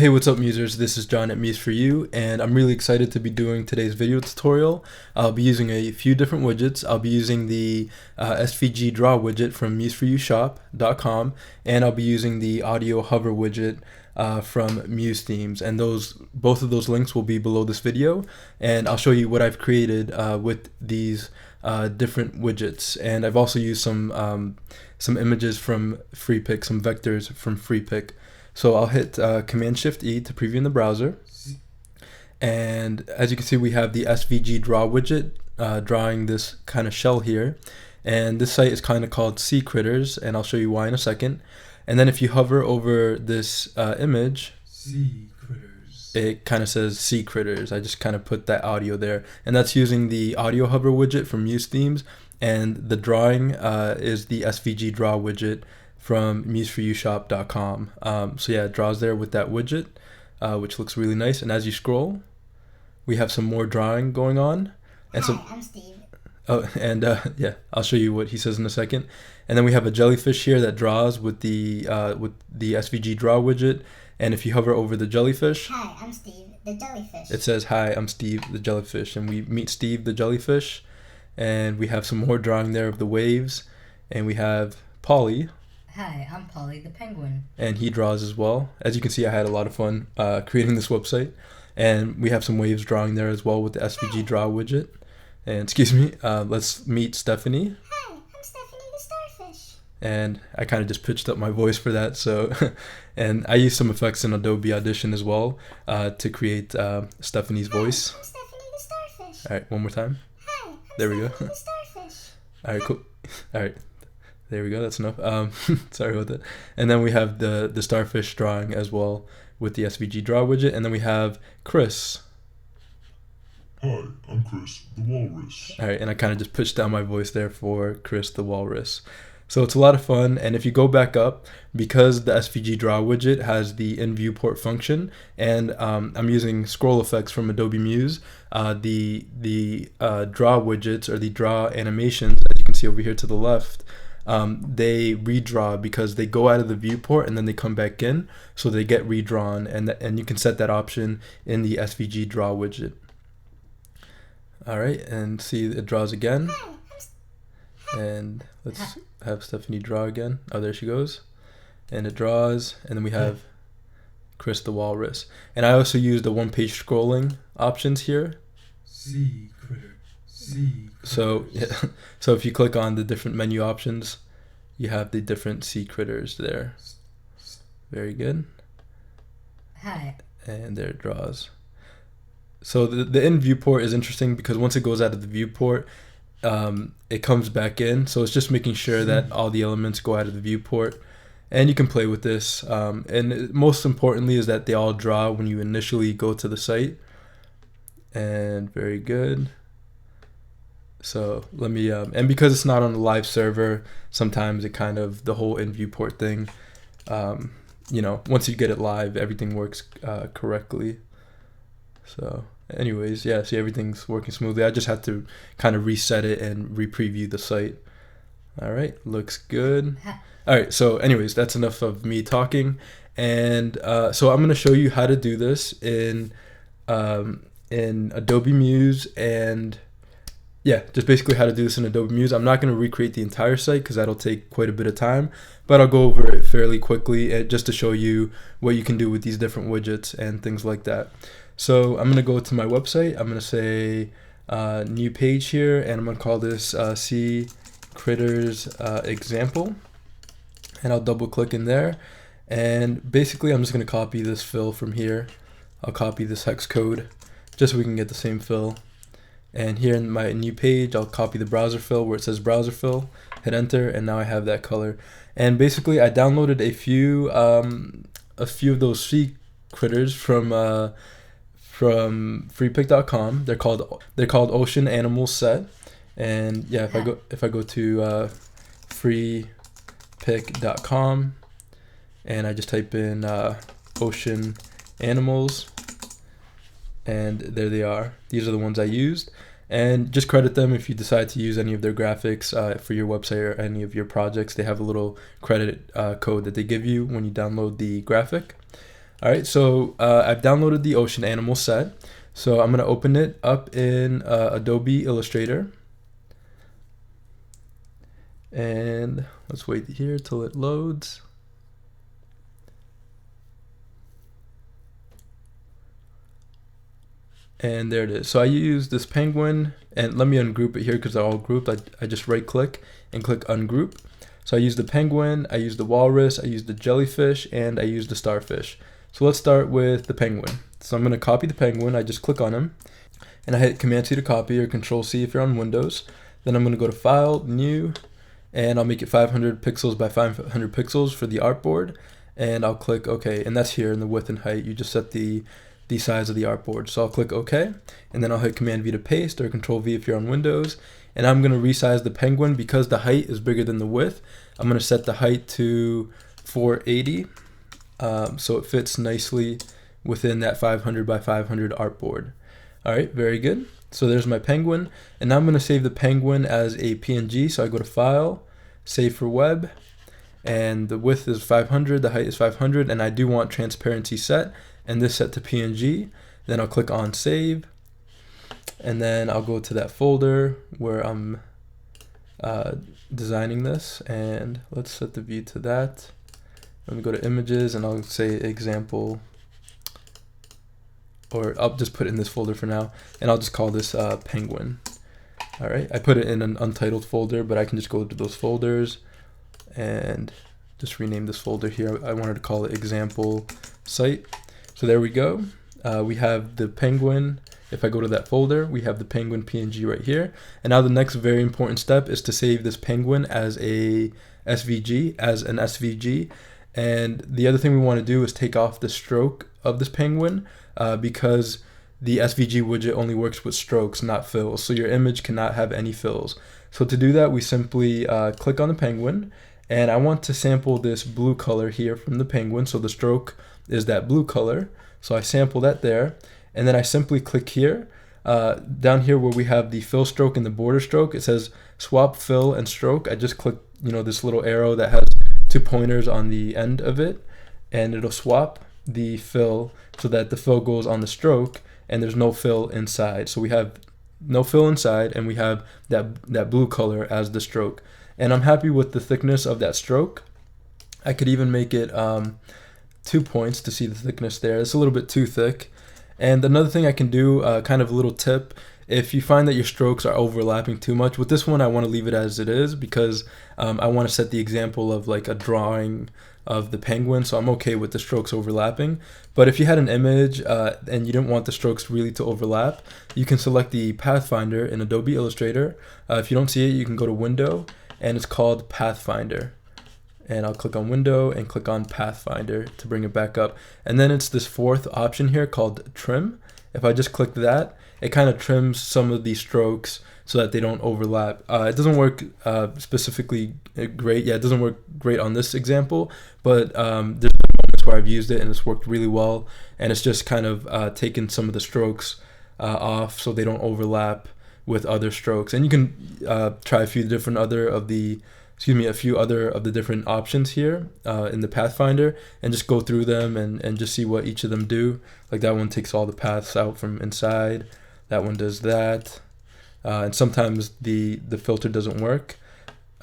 Hey, what's up users? This is John at Muse4U, and I'm really excited to be doing today's video tutorial. I'll be using a few different widgets. I'll be using the Svg Draw widget from Muse4Ushop.com, and I'll be using the audio hover widget from Muse-Themes, and both of those links will be below this video, and I'll show you what I've created with these different widgets. And I've also used some images from FreePic, some vectors from FreePic. So I'll hit Command-Shift-E to preview in the browser. And as you can see, we have the Svg Draw widget drawing this kind of shell here. And this site is kind of called Sea Critters, and I'll show you why in a second. And then if you hover over this image, Sea Critters, it kind of says Sea Critters. I just kind of put that audio there. And that's using the audio hover widget from Muse-Themes. And the drawing is the Svg Draw widget from Muse4Ushop.com. So yeah, it draws there with that widget, which looks really nice. And as you scroll, we have some more drawing going on. And Hi, I'm Steve. Oh, and yeah, I'll show you what he says in a second. And then we have a jellyfish here that draws with the Svg Draw widget. And if you hover over the jellyfish, Hi, I'm Steve, the jellyfish. it says, "Hi, I'm Steve, the jellyfish." And we meet Steve, the jellyfish. And we have some more drawing there of the waves. And we have Polly. Hi, I'm Polly the penguin. And he draws as well. As you can see, I had a lot of fun creating this website. And we have some waves drawing there as well with the Svg Draw widget. And excuse me, let's meet Stephanie. Hi, I'm Stephanie the starfish. And I kind of just pitched up my voice for that. So, and I used some effects in Adobe Audition as well to create Stephanie's voice. Hi, I'm Stephanie the starfish. All right, one more time. Hi, I'm There we go. Stephanie the starfish. All right, cool. All right. There we go, that's enough. Sorry about that. And then we have the starfish drawing as well with the Svg Draw widget. And then we have Chris. Hi, I'm Chris the Walrus. All right, and I kind of just pitched down my voice there for Chris the Walrus. So it's a lot of fun. And if you go back up, because the Svg Draw widget has the in viewport function, and I'm using scroll effects from Adobe Muse, the draw widgets or the draw animations, as you can see over here to the left, they redraw because they go out of the viewport and then they come back in, so they get redrawn, and you can set that option in the Svg Draw widget. All right, and see it draws again. And let's have Stephanie draw again. Oh, there she goes. And it draws, and then we have Chris the Walrus. And I also used the one-page scrolling options here. Sea Critter, Sea Critters. So, yeah, so if you click on the different menu options, you have the different sea critters there. Very good. Hi. And there it draws. So the in viewport is interesting because once it goes out of the viewport, it comes back in. So it's just making sure that all the elements go out of the viewport. And you can play with this. And most importantly is that they all draw when you initially go to the site. And very good. So let me, and because it's not on a live server, sometimes it kind of, the whole in viewport thing, you know, once you get it live, everything works correctly. So anyways, yeah, see, everything's working smoothly. I just had to kind of reset it and re-preview the site. All right, looks good. All right, so anyways, that's enough of me talking. And so I'm going to show you how to do this in Adobe Muse, and yeah, just basically how to do this in Adobe Muse. I'm not going to recreate the entire site because that'll take quite a bit of time, but I'll go over it fairly quickly just to show you what you can do with these different widgets and things like that. So I'm going to go to my website. I'm going to say new page here, and I'm going to call this Sea Critters example, and I'll double click in there. And basically I'm just going to copy this fill from here. I'll copy this hex code just so we can get the same fill. And here in my new page, I'll copy the browser fill where it says browser fill, hit enter, and now I have that color. And basically I downloaded a few of those sea critters from freepic.com. They're called Ocean Animals Set. And yeah, if I go to freepic.com and I just type in ocean animals, and there they are. These are the ones I used, and just credit them if you decide to use any of their graphics for your website or any of your projects. They have a little credit code that they give you when you download the graphic. All right, so I've downloaded the ocean animal set. So I'm going to open it up in Adobe Illustrator. And let's wait here till it loads. And there it is. So I use this penguin, and let me ungroup it here because they're all grouped. I just right click and click ungroup. So I use the penguin, I use the walrus, I use the jellyfish, and I use the starfish. So let's start with the penguin. So I'm going to copy the penguin. I just click on him, and I hit Command C to copy, or Control C if you're on Windows. Then I'm going to go to File, New, and I'll make it 500 pixels by 500 pixels for the artboard. And I'll click OK, and that's here in the width and height. You just set the size of the artboard. So I'll click OK, and then I'll hit Command V to paste, or Control V if you're on Windows. And I'm going to resize the penguin because the height is bigger than the width. I'm going to set the height to 480, so it fits nicely within that 500 by 500 artboard. All right, very good. So there's my penguin, and now I'm going to save the penguin as a PNG. So I go to File, Save for Web, and the width is 500, the height is 500, and I do want transparency set, and this set to PNG. Then I'll click on Save, and then I'll go to that folder where I'm designing this, and let's set the view to that. Let me go to Images, and I'll say Example, or I'll just put it in this folder for now, and I'll just call this Penguin. All right, I put it in an untitled folder, but I can just go to those folders and just rename this folder here. I wanted to call it Example Site. So there we go. We have the penguin. If I go to that folder, we have the penguin PNG right here. And now the next very important step is to save this penguin as a SVG, And the other thing we want to do is take off the stroke of this penguin because the SVG widget only works with strokes, not fills. So your image cannot have any fills. So to do that, we simply click on the penguin, and I want to sample this blue color here from the penguin. So the stroke is that blue color. So I sample that there, and then I simply click here. Down here where we have the fill stroke and the border stroke, it says swap fill and stroke. I just click, this little arrow that has 2 pointers on the end of it, and it'll swap the fill so that the fill goes on the stroke and there's no fill inside. So we have no fill inside, and we have that blue color as the stroke. And I'm happy with the thickness of that stroke. I could even make it 2 points to see the thickness there. It's a little bit too thick. And another thing I can do, kind of a little tip, if you find that your strokes are overlapping too much, with this one I want to leave it as it is because I want to set the example of like a drawing of the penguin, so I'm okay with the strokes overlapping. But if you had an image and you didn't want the strokes really to overlap, you can select the Pathfinder in Adobe Illustrator. If you don't see it, you can go to Window, and it's called Pathfinder. And I'll click on Window and click on Pathfinder to bring it back up. And then it's this fourth option here called Trim. If I just click that, it kind of trims some of these strokes so that they don't overlap. It doesn't work specifically great. Yeah, it doesn't work great on this example, but there's moments where I've used it and it's worked really well. And it's just kind of taken some of the strokes off so they don't overlap with other strokes. And you can try a few other of the different options here in the Pathfinder, and just go through them and just see what each of them do. Like that one takes all the paths out from inside. That one does that. And sometimes the filter doesn't work.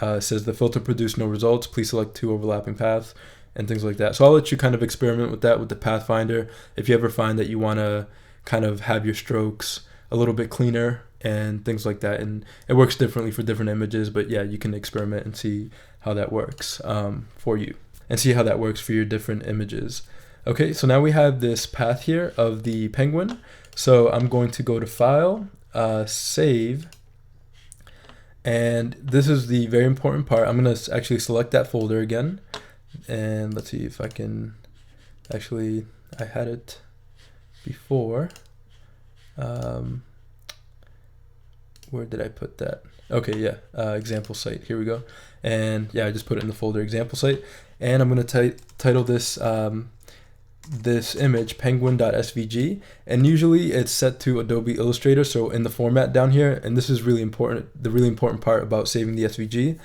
It says the filter produced no results. Please select 2 overlapping paths and things like that. So I'll let you kind of experiment with that with the Pathfinder. If you ever find that you want to kind of have your strokes a little bit cleaner and things like that, and it works differently for different images, but yeah, you can experiment and see how that works for you, and see how that works for your different images. Okay, so now we have this path here of the penguin. So I'm going to go to File, Save, and this is the very important part. I'm going to actually select that folder again, and let's see if I can actually, I had it before. Where did I put that? Okay, yeah, example site, here we go. And yeah, I just put it in the folder example site, and I'm going to title this this image penguin.svg, and usually it's set to Adobe Illustrator, so in the format down here, and this is really important, the really important part about saving the SVG,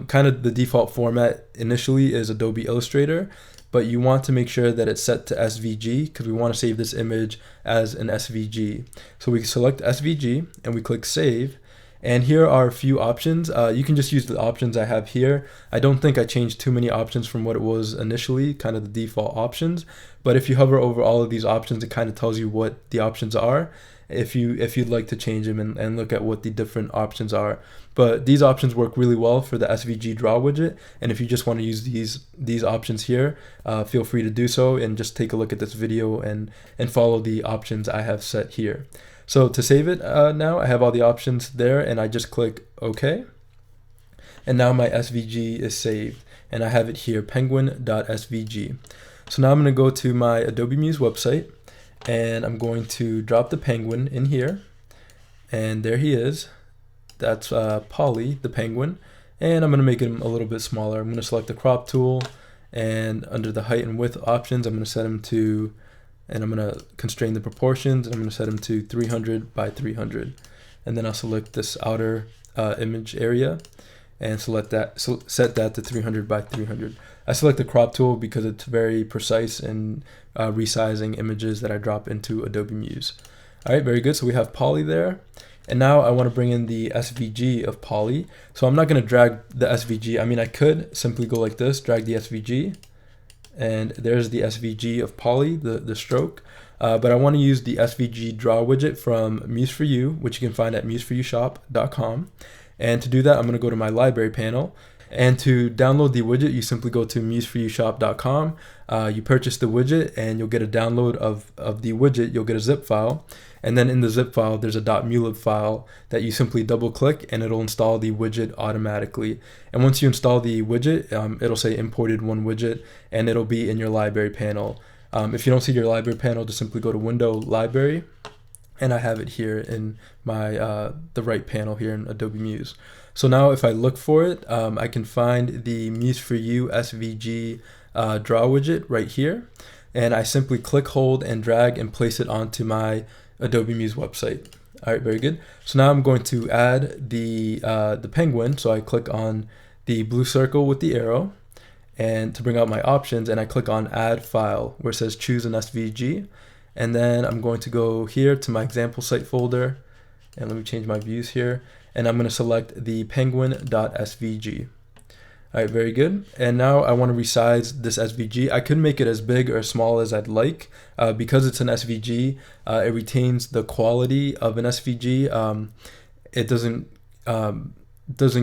kind of the default format initially is Adobe Illustrator, but you want to make sure that it's set to SVG because we want to save this image as an SVG. So we select SVG and we click Save. And here are a few options. You can just use the options I have here. I don't think I changed too many options from what it was initially, kind of the default options. But if you hover over all of these options, it kind of tells you what the options are if you'd like to change them and look at what the different options are. But these options work really well for the Svg Draw widget. And if you just want to use these options here, feel free to do so and just take a look at this video and follow the options I have set here. So to save it now, I have all the options there and I just click OK. And now my SVG is saved and I have it here, penguin.svg. So now I'm going to go to my Adobe Muse website and I'm going to drop the penguin in here. And there he is. That's Polly, the penguin. And I'm going to make him a little bit smaller. I'm going to select the crop tool and under the height and width options, I'm going to set him to, and I'm going to constrain the proportions and I'm going to set them to 300 by 300. And then I'll select this outer image area and set that to 300 by 300. I select the crop tool because it's very precise in resizing images that I drop into Adobe Muse. All right, very good. So we have Polly there. And now I want to bring in the SVG of Polly. So I'm not going to drag the SVG. I mean, I could simply go like this, drag the SVG. And there's the SVG of Polly, the stroke. But I want to use the Svg Draw widget from Muse4U, which you can find at muse4ushop.com. And to do that, I'm going to go to my library panel. And to download the widget, you simply go to muse4ushop.com. You purchase the widget and you'll get a download of the widget. You'll get a zip file. And then in the zip file, there's a .mulib file that you simply double click and it'll install the widget automatically. And once you install the widget, it'll say imported one widget and it'll be in your library panel. If you don't see your library panel, just simply go to Window Library. And I have it here in my the right panel here in Adobe Muse. So now if I look for it, I can find the Muse4U SVG Draw widget right here. And I simply click, hold, and drag and place it onto my Adobe Muse website. All right, very good. So now I'm going to add the penguin. So I click on the blue circle with the arrow and to bring out my options, and I click on Add File where it says Choose an SVG. And then I'm going to go here to my example site folder, and let me change my views here, and I'm going to select the penguin.svg. All right, very good. And now I want to resize this SVG. I could make it as big or small as I'd like. Because it's an SVG, it retains the quality of an SVG. It doesn't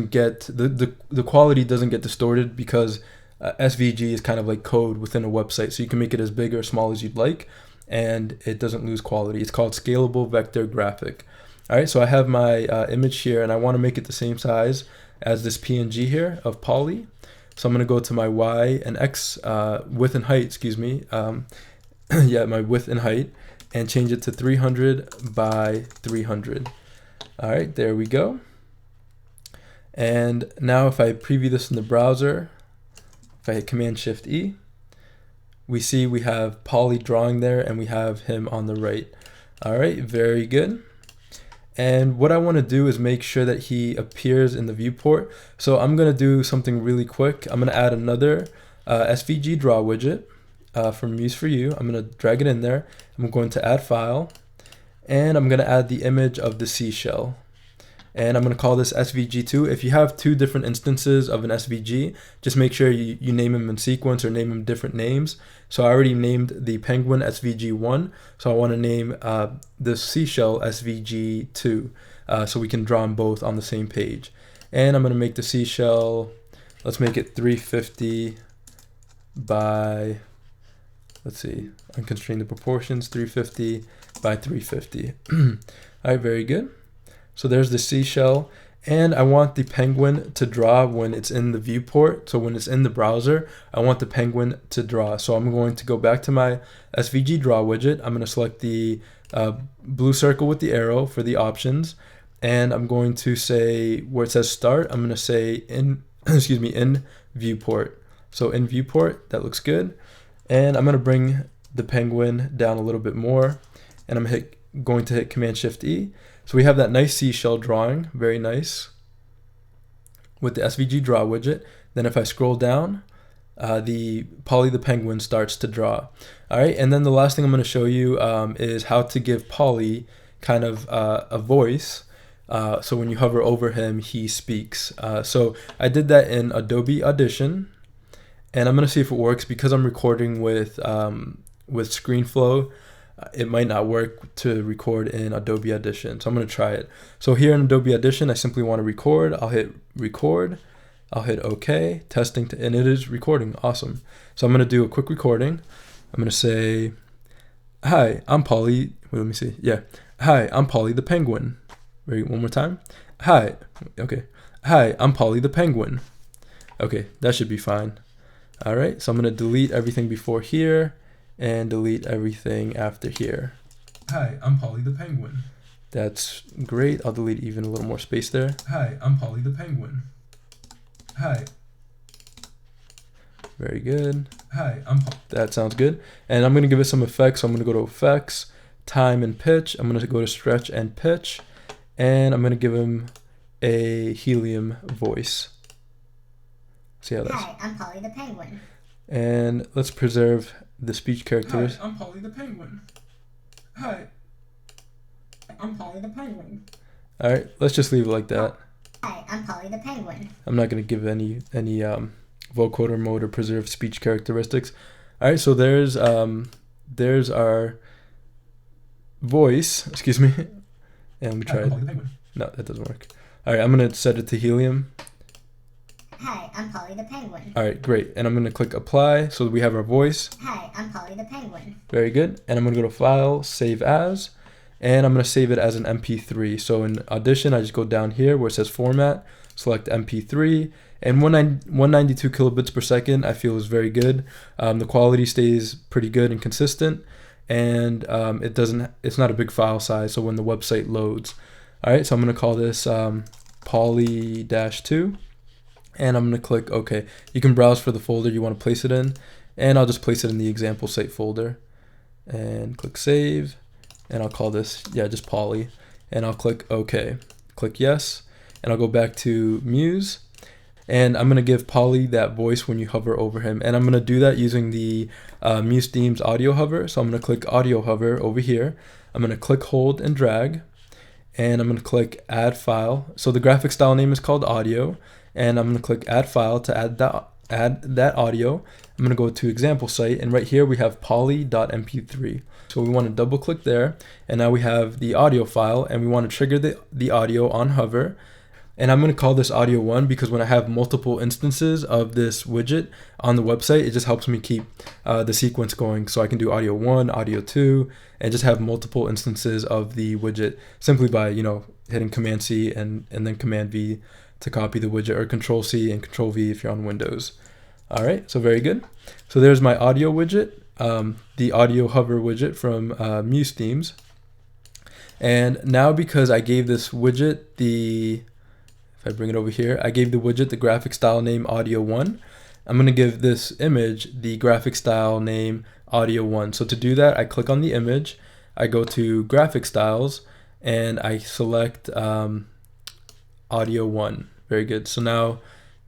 get, the quality doesn't get distorted because SVG is kind of like code within a website. So you can make it as big or small as you'd like, and it doesn't lose quality. It's called Scalable Vector Graphic. All right, so I have my image here and I want to make it the same size as this PNG here of Polly. So I'm going to go to my Y and X width and height, excuse me. Yeah, my width and height, and change it to 300 by 300. All right, there we go. And now if I preview this in the browser, if I hit Command-Shift-E, we see we have Polly drawing there and we have him on the right. All right, very good. And what I want to do is make sure that he appears in the viewport. So I'm going to do something really quick. I'm going to add another Svg Draw widget from Muse4U. I'm going to drag it in there. I'm going to add file, and I'm going to add the image of the seashell. And I'm going to call this SVG2. If you have two different instances of an SVG, just make sure you name them in sequence or name them different names. So I already named the penguin SVG1, so I want to name the seashell SVG2 so we can draw them both on the same page. And I'm going to make the seashell, let's make it 350 by, let's see, unconstrain the proportions, 350 by 350. All right, very good. So there's the seashell, and I want the penguin to draw when it's in the viewport. So when it's in the browser, I want the penguin to draw. So I'm going to go back to my Svg Draw widget. I'm going to select the blue circle with the arrow for the options, and I'm going to say where it says start, I'm going to say in viewport. So in viewport, that looks good. And I'm going to bring the penguin down a little bit more, and I'm going to hit Command-Shift-E. So we have that nice seashell drawing, very nice, with the Svg Draw widget. Then if I scroll down, the Polly the Penguin starts to draw. All right, and then the last thing I'm going to show you is how to give Polly kind of a voice. So when you hover over him, he speaks. So I did that in Adobe Audition, and I'm going to see if it works. Because I'm recording with ScreenFlow, it might not work to record in Adobe Audition. So I'm going to try it. So here in Adobe Audition, I simply want to record. I'll hit record. I'll hit OK, testing, and it is recording. Awesome. So I'm going to do a quick recording. I'm going to say, hi, I'm Polly. Wait, let me see. Yeah. Hi, I'm Polly the Penguin. Wait, one more time. Hi. Okay. Hi, I'm Polly the Penguin. Okay, that should be fine. All right. So I'm going to delete everything before here and delete everything after here. Hi, I'm Polly the Penguin. That's great. I'll delete even a little more space there. Hi, I'm Polly the Penguin. Hi. Very good. Hi, that sounds good. And I'm going to give it some effects. So I'm going to go to Effects, Time and Pitch. I'm going to go to Stretch and Pitch. And I'm going to give him a Helium Voice. See how that's... Hi, I'm Polly the Penguin. And let's preserve the speech characters. Hi, I'm Polly the Penguin. Hi. I'm Polly the Penguin. All right, let's just leave it like that. Hi, I'm Polly the Penguin. I'm not going to give any vocoder mode or preserve speech characteristics. All right, so there's our voice. Excuse me. And we tried. No, that doesn't work. All right, I'm going to set it to Helium. Hi, I'm Polly the Penguin. All right, great. And I'm going to click Apply so we have our voice. Hi, I'm Polly the Penguin. Very good. And I'm going to go to File, Save As. And I'm going to save it as an MP3. So in Audition, I just go down here where it says Format, select MP3, and 192 kilobits per second I feel is very good. The quality stays pretty good and consistent, and it's not a big file size, so when the website loads. All right, so I'm going to call this Polly-2, and I'm going to click OK. You can browse for the folder you want to place it in, and I'll just place it in the example site folder, and click Save. And I'll call this, just Polly. And I'll click OK. Click Yes. And I'll go back to Muse. And I'm going to give Polly that voice when you hover over him. And I'm going to do that using the Muse-Themes audio hover. So I'm going to click audio hover over here. I'm going to click, hold, and drag. And I'm going to click Add File. So the graphic style name is called Audio. And I'm going to click Add File to add that audio. I'm going to go to example site. And right here we have Polly.mp3. So we want to double click there, and now we have the audio file, and we want to trigger the audio on hover. And I'm going to call this audio 1 because when I have multiple instances of this widget on the website, it just helps me keep the sequence going. So I can do audio 1, audio 2, and just have multiple instances of the widget simply by hitting Command C and then Command V to copy the widget, or Control C and Control V if you're on Windows. All right, so very good. So there's my audio widget. The audio hover widget from Muse-Themes. And now because I gave this widget if I bring it over here, I gave the widget the graphic style name audio 1. I'm going to give this image the graphic style name audio 1. So to do that, I click on the image, I go to graphic styles, and I select audio 1. Very good. So now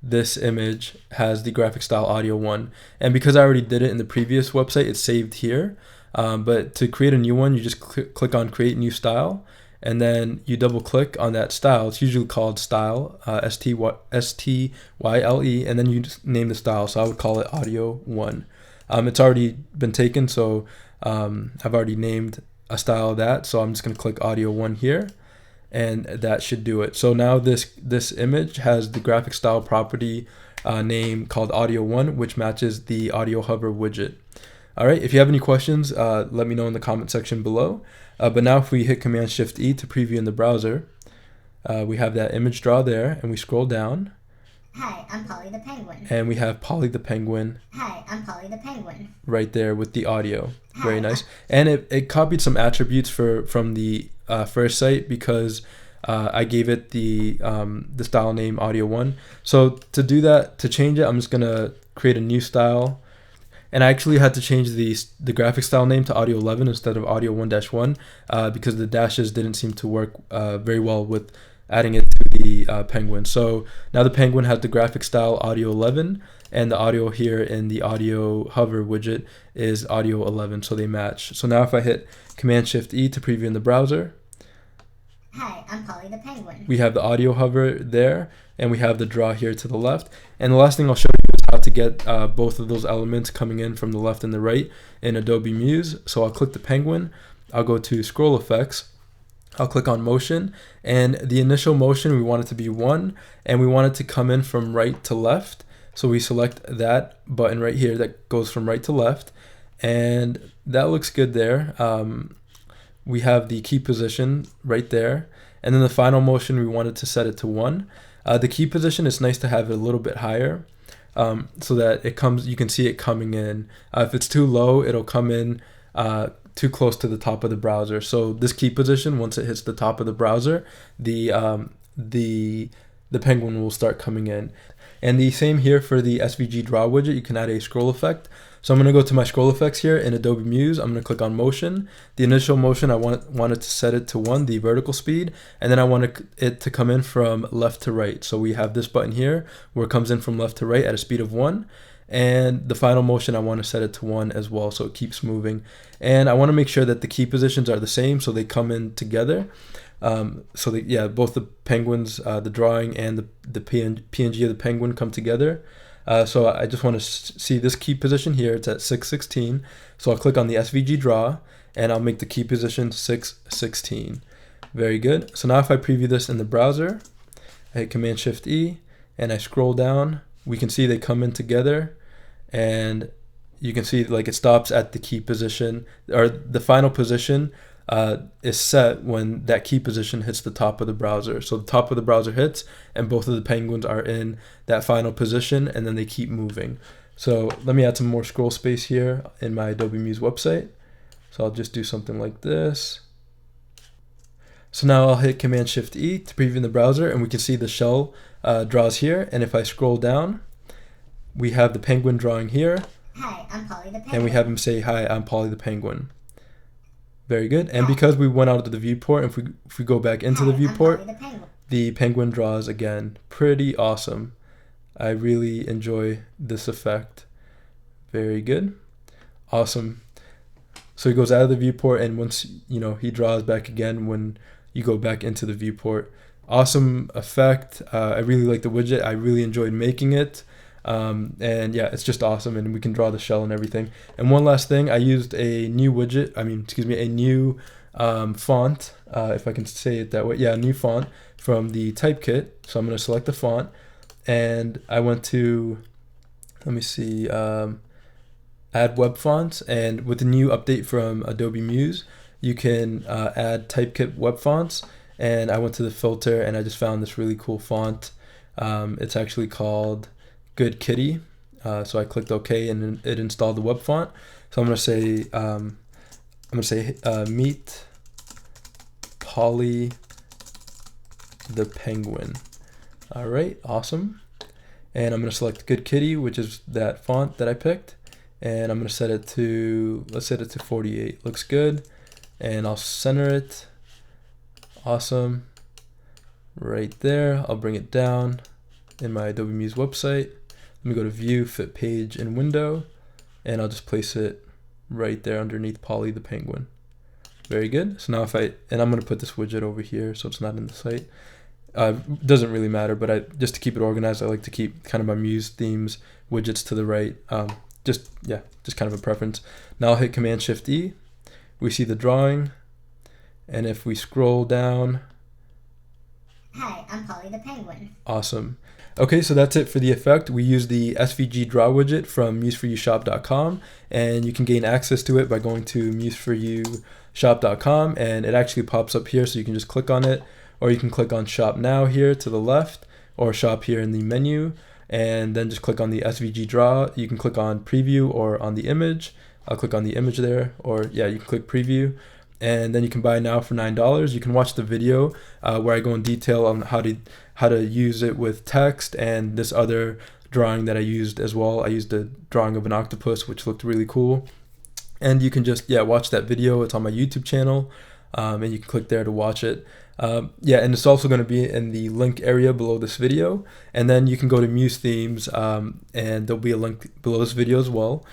this image has the graphic style audio 1, and because I already did it in the previous website, it's saved here. But to create a new one, you just click on Create New Style, and then you double click on that style. It's usually called Style, S-T-Y-L-E, and then you just name the style. So I would call it Audio 1. It's already been taken, so I've already named a style of that. So I'm just going to click Audio 1 here, and that should do it. So now this image has the graphic style property name called Audio 1, which matches the audio hover widget. All right, if you have any questions, let me know in the comment section below. But now if we hit Command-Shift-E to preview in the browser, we have that image draw there, and we scroll down. Hi, I'm Polly the Penguin. And we have Polly the Penguin. Hi, I'm Polly the Penguin. Right there with the audio. Very nice. And it copied some attributes from the first site because I gave it the style name audio 1. So to do that, to change it, I'm just gonna create a new style. And I actually had to change the graphic style name to audio 11 instead of audio 1-1 because the dashes didn't seem to work very well with adding it to the penguin. So now the penguin has the graphic style audio 11, and the audio here in the audio hover widget is audio 11, so they match. So now if I hit Command-Shift-E to preview in the browser, Hi, I'm Polly the Penguin. we have the audio hover there, and we have the draw here to the left. And the last thing I'll show you is how to get both of those elements coming in from the left and the right in Adobe Muse. So I'll click the penguin, I'll go to scroll effects, I'll click on motion, and the initial motion we want it to be 1, and we want it to come in from right to left. So we select that button right here that goes from right to left, and that looks good there. We have the key position right there, and then the final motion we wanted to set it to 1. The key position is nice to have it a little bit higher, so that it comes, you can see it coming in. If it's too low, it'll come in too close to the top of the browser. So this key position, once it hits the top of the browser, the penguin will start coming in. And the same here for the Svg Draw widget, you can add a scroll effect. So I'm going to go to my scroll effects here in Adobe Muse. I'm going to click on motion. The initial motion, I wanted to set it to 1, the vertical speed, and then I want it to come in from left to right. So we have this button here where it comes in from left to right at a speed of 1. And the final motion, I want to set it to 1 as well, so it keeps moving. And I want to make sure that the key positions are the same, so they come in together. So both the penguins, the drawing and the PNG of the penguin come together. So I just want to see this key position here. It's at 616. So I'll click on the SVG Draw, and I'll make the key position 616. Very good. So now if I preview this in the browser, I hit Command-Shift-E, and I scroll down, we can see they come in together, and you can see like it stops at the key position, or the final position is set when that key position hits the top of the browser. So the top of the browser hits, and both of the penguins are in that final position, and then they keep moving. So let me add some more scroll space here in my Adobe Muse website. So I'll just do something like this. So now I'll hit Command-Shift-E to preview in the browser, and we can see the shell draws here. And if I scroll down, we have the penguin drawing here. Hi, I'm Polly the Penguin. And we have him say, "Hi, I'm Polly the Penguin." Very good. And because we went out of the viewport, if we go back into the viewport, the penguin draws again. Pretty awesome. I really enjoy this effect. Very good. Awesome. So he goes out of the viewport, and once he draws back again when you go back into the viewport. Awesome effect. I really like the widget. I really enjoyed making it. And yeah, it's just awesome, and we can draw the shell and everything. And one last thing, I used a new widget, a new font, if I can say it that way. Yeah, a new font from the type kit. So I'm going to select the font, and I went to, let me see, add web fonts, and with the new update from Adobe Muse, you can add typekit web fonts. And I went to the filter, and I just found this really cool font. It's actually called Good Kitty. So I clicked OK, and it installed the web font. So I'm gonna say meet Polly the Penguin. All right, awesome. And I'm gonna select Good Kitty, which is that font that I picked, and I'm gonna set it to, let's set it to 48. Looks good, and I'll center it. Awesome. Right there. I'll bring it down in my Adobe Muse website. Let me go to View, Fit Page, and Window, and I'll just place it right there underneath Polly the Penguin. Very good. So now and I'm going to put this widget over here so it's not in the site. Doesn't really matter, but just to keep it organized, I like to keep kind of my Muse-Themes widgets to the right. Just kind of a preference. Now I'll hit Command-Shift-E. We see the drawing, and if we scroll down, hi, I'm Polly the Penguin. Awesome. Okay, so that's it for the effect. We use the SVG Draw widget from Muse4ushop.com, and you can gain access to it by going to Muse4ushop.com, and it actually pops up here, so you can just click on it, or you can click on Shop Now here to the left, or Shop here in the menu, and then just click on the SVG Draw. You can click on Preview or on the image. I'll click on the image there, or yeah, you can click Preview. And then you can buy now for $9. You can watch the video where I go in detail on how to use it with text, and this other drawing that I used as well. I used a drawing of an octopus, which looked really cool. And you can just watch that video. It's on my YouTube channel, and you can click there to watch it. Yeah, and it's also going to be in the link area below this video. And then you can go to Muse-Themes, and there'll be a link below this video as well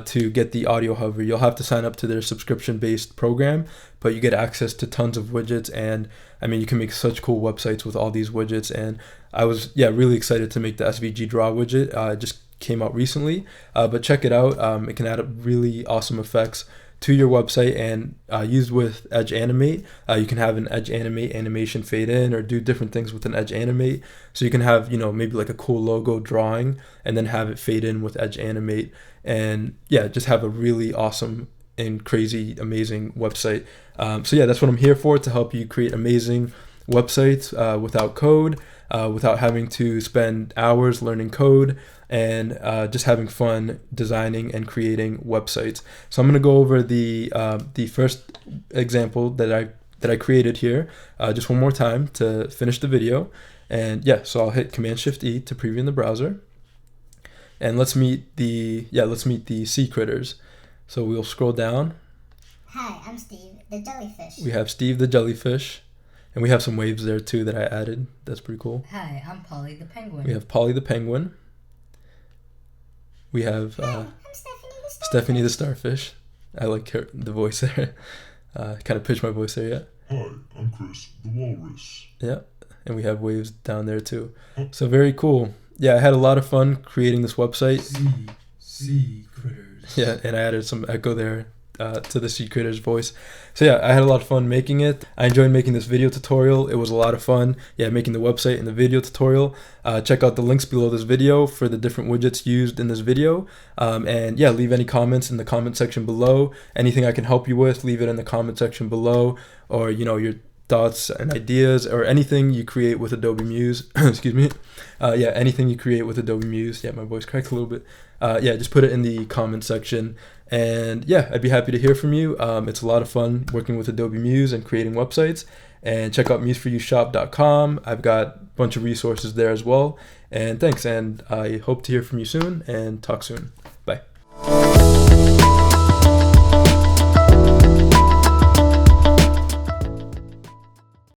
to get the audio hover. You'll have to sign up to their subscription-based program, but you get access to tons of widgets. And I mean, you can make such cool websites with all these widgets. And I was, really excited to make the SVG Draw widget. It just came out recently, but check it out. It can add up really awesome effects to your website, and used with Edge Animate, you can have an Edge Animate animation fade in or do different things with an Edge Animate. So you can have, maybe like a cool logo drawing and then have it fade in with Edge Animate, and just have a really awesome and crazy, amazing website. So that's what I'm here for, to help you create amazing websites without code, without having to spend hours learning code, and just having fun designing and creating websites. So I'm going to go over the first example that I created here just one more time to finish the video. And so I'll hit Command-Shift-E to preview in the browser. And let's meet the sea critters. So we'll scroll down. Hi, I'm Steve, the jellyfish. We have Steve the jellyfish. And we have some waves there too that I added. That's pretty cool. Hi, I'm Polly the penguin. We have Polly the penguin. We have Hi, I'm Stephanie the starfish. I like the voice there. Kind of pitched my voice there, yeah. Hi, I'm Chris the walrus. Yeah, and we have waves down there too. So very cool. Yeah, I had a lot of fun creating this website. Sea critters. Yeah, and I added some echo there to the sea critters voice. So I had a lot of fun making it. I enjoyed making this video tutorial. It was a lot of fun. Making the website and the video tutorial. Check out the links below this video for the different widgets used in this video. And leave any comments in the comment section below. Anything I can help you with, leave it in the comment section below. Or your thoughts and ideas, or anything you create with Adobe Muse. Excuse me. Anything you create with Adobe Muse. My voice cracked a little bit. Just put it in the comment section. And I'd be happy to hear from you. It's a lot of fun working with Adobe Muse and creating websites. And check out museforyoushop.com. I've got a bunch of resources there as well. And thanks. And I hope to hear from you soon, and talk soon.